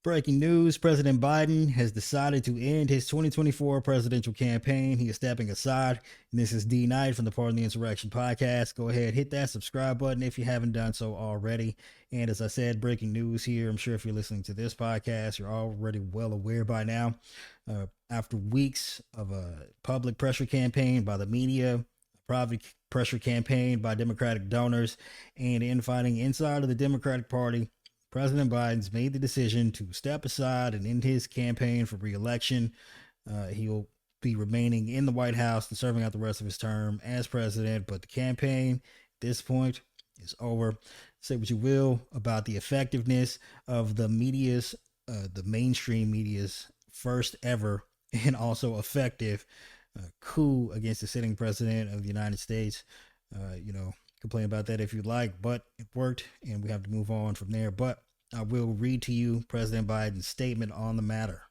Breaking news: President Biden has decided to end his 2024 presidential campaign. He is stepping aside, and this is D Knight from the Pardon the Insurrection podcast. Go ahead, hit that subscribe button if you haven't done so already. And as I said, breaking news here. I'm sure if you're listening to this podcast, you're already well aware by now. After weeks of a public pressure campaign by the media, a private pressure campaign by Democratic donors, and infighting inside of the Democratic Party, President Biden's made the decision to step aside and end his campaign for re-election. He will be remaining in the White House and serving out the rest of his term as president, but the campaign at this point is over. Say what you will about the effectiveness of the mainstream media's first ever and also effective coup against the sitting president of the United States. Complain about that if you like, but it worked and we have to move on from there. But I will read to you President Biden's statement on the matter.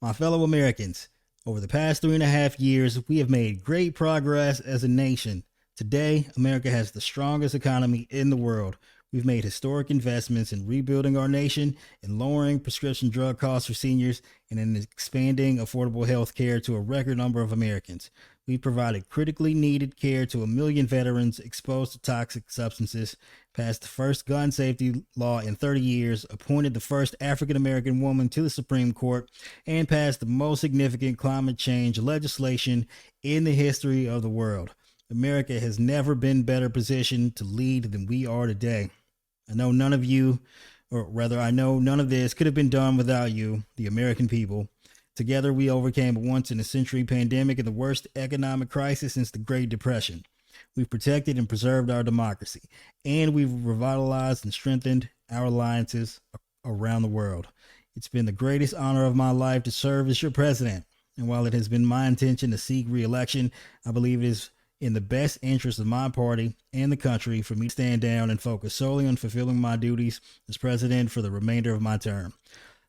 My fellow Americans, over the past 3.5 years, we have made great progress as a nation. Today, America has the strongest economy in the world. We've made historic investments in rebuilding our nation, in lowering prescription drug costs for seniors, and in expanding affordable health care to a record number of Americans. We've provided critically needed care to 1 million veterans exposed to toxic substances, passed the first gun safety law in 30 years, appointed the first African-American woman to the Supreme Court, and passed the most significant climate change legislation in the history of the world. America has never been better positioned to lead than we are today. I know none of this could have been done without you, the American people. Together, we overcame a once-in-a-century pandemic and the worst economic crisis since the Great Depression. We've protected and preserved our democracy, and we've revitalized and strengthened our alliances around the world. It's been the greatest honor of my life to serve as your president, and while it has been my intention to seek re-election, I believe it is in the best interest of my party and the country for me to stand down and focus solely on fulfilling my duties as president for the remainder of my term.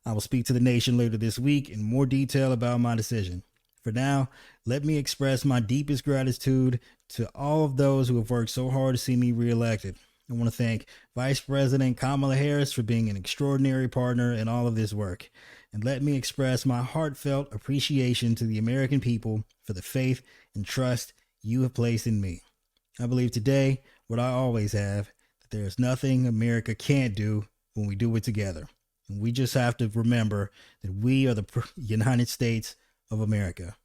I will speak to the nation later this week in more detail about my decision. For now, let me express my deepest gratitude to all of those who have worked so hard to see me reelected. I want to thank Vice President Kamala Harris for being an extraordinary partner in all of this work. And let me express my heartfelt appreciation to the American people for the faith and trust you have placed in me. I believe today, what I always have, that there is nothing America can't do when we do it together. And we just have to remember that we are the United States of America.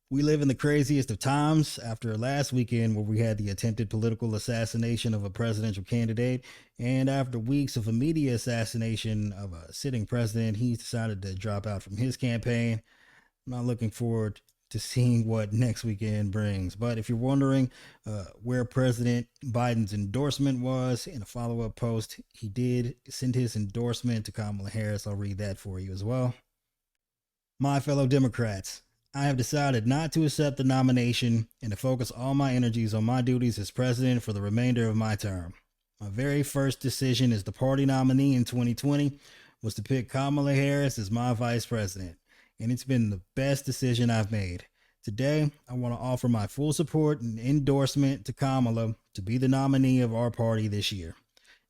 We live in the craziest of times after last weekend where we had the attempted political assassination of a presidential candidate, and after weeks of a media assassination of a sitting president, he's decided to drop out from his campaign. I'm not looking forward to seeing what next weekend brings. But if you're wondering where President Biden's endorsement was, in a follow-up post, he did send his endorsement to Kamala Harris. I'll read that for you as well. My fellow Democrats, I have decided not to accept the nomination and to focus all my energies on my duties as president for the remainder of my term. My very first decision as the party nominee in 2020 was to pick Kamala Harris as my vice president, and it's been the best decision I've made. Today, I want to offer my full support and endorsement to Kamala to be the nominee of our party this year.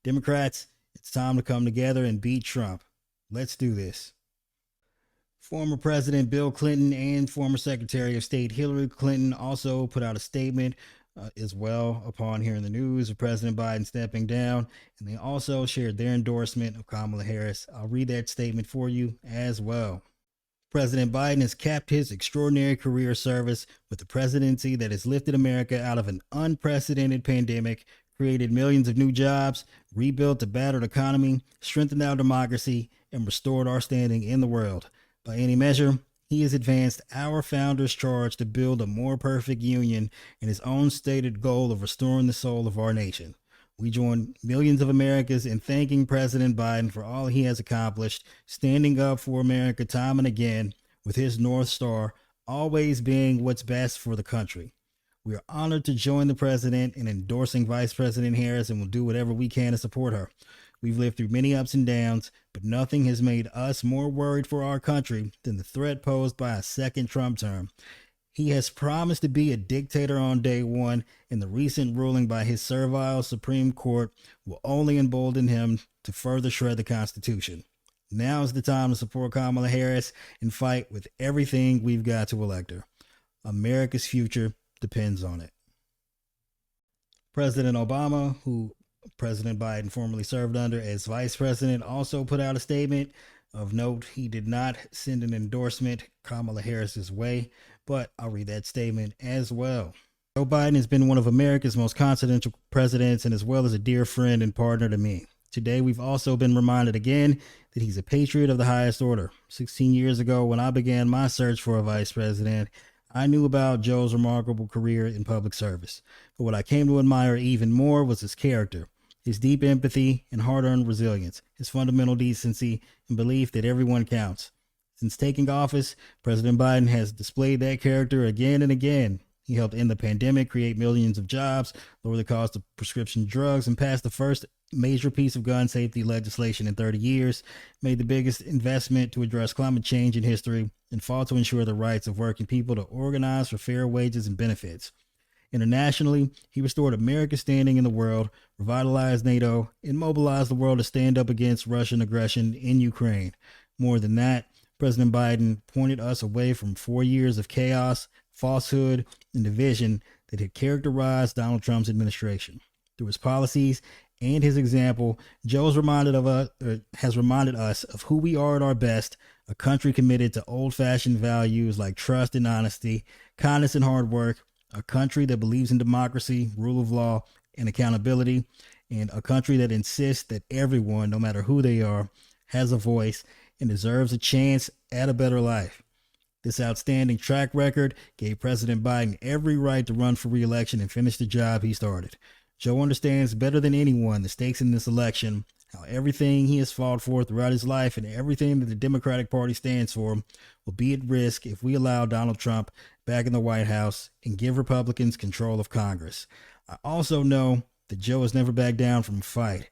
Democrats, it's time to come together and beat Trump. Let's do this. Former President Bill Clinton and former Secretary of State Hillary Clinton also put out a statement as well upon hearing the news of President Biden stepping down, and they also shared their endorsement of Kamala Harris. I'll read that statement for you as well. President Biden has capped his extraordinary career service with a presidency that has lifted America out of an unprecedented pandemic, created millions of new jobs, rebuilt a battered economy, strengthened our democracy, and restored our standing in the world. By any measure, he has advanced our founders' charge to build a more perfect union and his own stated goal of restoring the soul of our nation. We join millions of Americans in thanking President Biden for all he has accomplished, standing up for America time and again, with his North Star always being what's best for the country. We are honored to join the president in endorsing Vice President Harris and will do whatever we can to support her. We've lived through many ups and downs, but nothing has made us more worried for our country than the threat posed by a second Trump term. He has promised to be a dictator on day one, and the recent ruling by his servile Supreme Court will only embolden him to further shred the Constitution. Now is the time to support Kamala Harris and fight with everything we've got to elect her. America's future depends on it. President Obama, who President Biden formerly served under as vice president, also put out a statement. Of note, he did not send an endorsement Kamala Harris's way, but I'll read that statement as well. Joe Biden has been one of America's most confidential presidents and as well as a dear friend and partner to me. Today, we've also been reminded again that he's a patriot of the highest order. 16 years ago, when I began my search for a vice president, I knew about Joe's remarkable career in public service. But what I came to admire even more was his character, his deep empathy and hard-earned resilience, his fundamental decency and belief that everyone counts. Since taking office, President Biden has displayed that character again and again. He helped end the pandemic, create millions of jobs, lower the cost of prescription drugs, and passed the first major piece of gun safety legislation in 30 years, made the biggest investment to address climate change in history, and fought to ensure the rights of working people to organize for fair wages and benefits. Internationally, he restored America's standing in the world, revitalized NATO, and mobilized the world to stand up against Russian aggression in Ukraine. More than that, President Biden pointed us away from 4 years of chaos, falsehood, and division that had characterized Donald Trump's administration. Through his policies and his example, Joe has reminded us of who we are at our best, a country committed to old-fashioned values like trust and honesty, kindness and hard work, a country that believes in democracy, rule of law, and accountability, and a country that insists that everyone, no matter who they are, has a voice and deserves a chance at a better life. This outstanding track record gave President Biden every right to run for re-election and finish the job he started. Joe understands better than anyone the stakes in this election, how everything he has fought for throughout his life and everything that the Democratic Party stands for will be at risk if we allow Donald Trump back in the White House and give Republicans control of Congress. I also know that Joe has never backed down from a fight.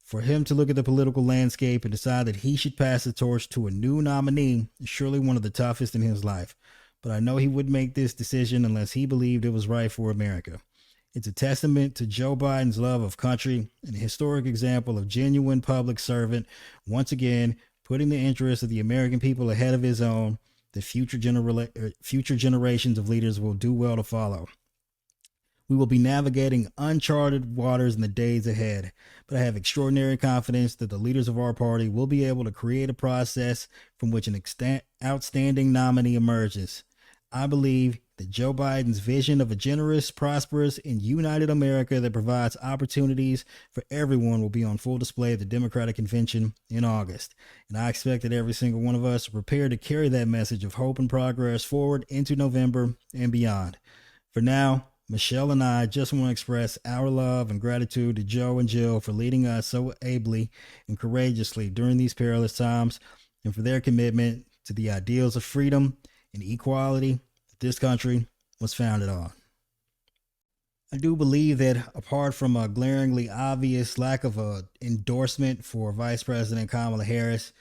For him to look at the political landscape and decide that he should pass the torch to a new nominee is surely one of the toughest in his life. But I know he wouldn't make this decision unless he believed it was right for America. It's a testament to Joe Biden's love of country and a historic example of genuine public servant, once again putting the interests of the American people ahead of his own. The future generations of leaders will do well to follow. We will be navigating uncharted waters in the days ahead, but I have extraordinary confidence that the leaders of our party will be able to create a process from which an outstanding nominee emerges. I believe that Joe Biden's vision of a generous, prosperous, and united America that provides opportunities for everyone will be on full display at the Democratic Convention in August. And I expect that every single one of us are prepared to carry that message of hope and progress forward into November and beyond. For now, Michelle and I just want to express our love and gratitude to Joe and Jill for leading us so ably and courageously during these perilous times and for their commitment to the ideals of freedom and equality that this country was founded on. I do believe that apart from a glaringly obvious lack of an endorsement for Vice President Kamala Harris,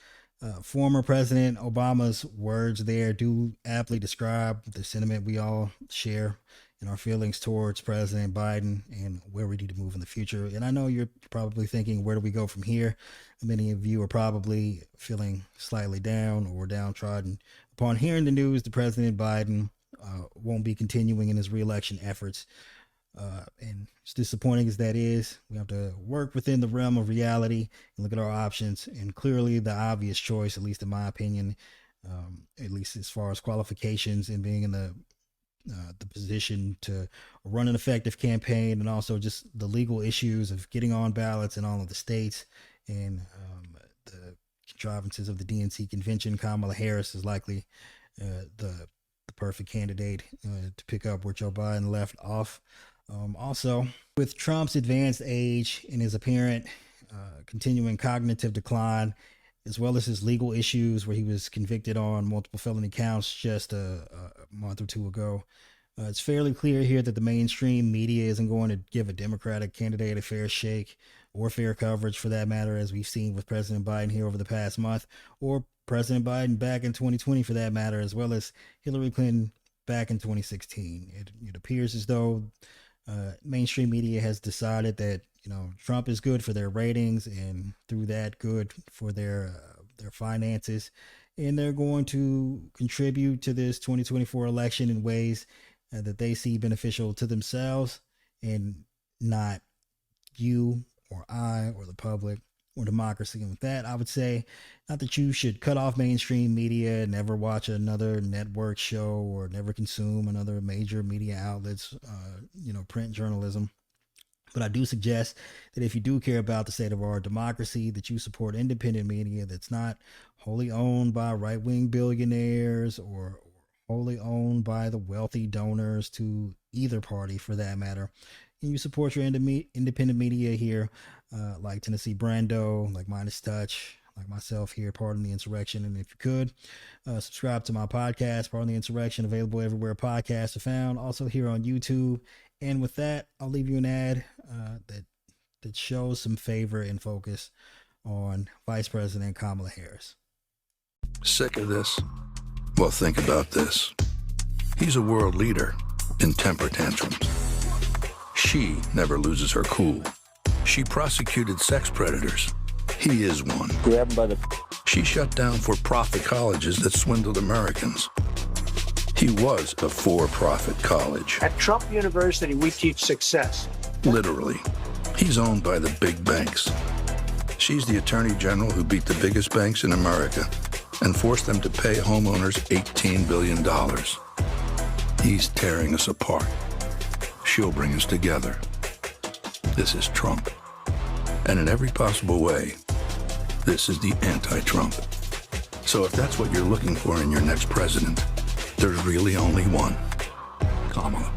former President Obama's words there do aptly describe the sentiment we all share in our feelings towards President Biden and where we need to move in the future. And I know you're probably thinking, where do we go from here? Many of you are probably feeling slightly down or downtrodden upon hearing the news that President Biden won't be continuing in his re-election efforts. And as disappointing as that is, we have to work within the realm of reality and look at our options. And clearly the obvious choice, at least in my opinion, at least as far as qualifications and being in the position to run an effective campaign, and also just the legal issues of getting on ballots in all of the states and the contrivances of the DNC convention, Kamala Harris is likely the perfect candidate to pick up where Joe Biden left off. Also, with Trump's advanced age and his apparent continuing cognitive decline, as well as his legal issues where he was convicted on multiple felony counts just a month or two ago, it's fairly clear here that the mainstream media isn't going to give a Democratic candidate a fair shake or fair coverage, for that matter, as we've seen with President Biden here over the past month, or President Biden back in 2020 for that matter, as well as Hillary Clinton back in 2016. It appears as though mainstream media has decided that Trump is good for their ratings, and through that, good for their finances, and they're going to contribute to this 2024 election in ways that they see beneficial to themselves and not you or I or the public or democracy. And with that, I would say not that you should cut off mainstream media, never watch another network show, or never consume another major media outlets, print journalism. But I do suggest that if you do care about the state of our democracy, that you support independent media that's not wholly owned by right-wing billionaires or wholly owned by the wealthy donors to either party, for that matter. And you support your independent media here, like Tennessee Brando, like Minus Touch, like myself here, Pardon the Insurrection. And if you could, subscribe to my podcast, Pardon the Insurrection, available everywhere podcasts are found, also here on YouTube. And with that, I'll leave you an ad that shows some favor and focus on Vice President Kamala Harris. Sick of this? Well, think about this. He's a world leader in temper tantrums. She never loses her cool. She prosecuted sex predators. He is one. Grab him by the... She shut down for-profit colleges that swindled Americans. He was a for-profit college. At Trump University, we teach success. Literally. He's owned by the big banks. She's the attorney general who beat the biggest banks in America and forced them to pay homeowners $18 billion. He's tearing us apart. She'll bring us together. This is Trump. And in every possible way, this is the anti-Trump. So if that's what you're looking for in your next president, there's really only one: Kamala.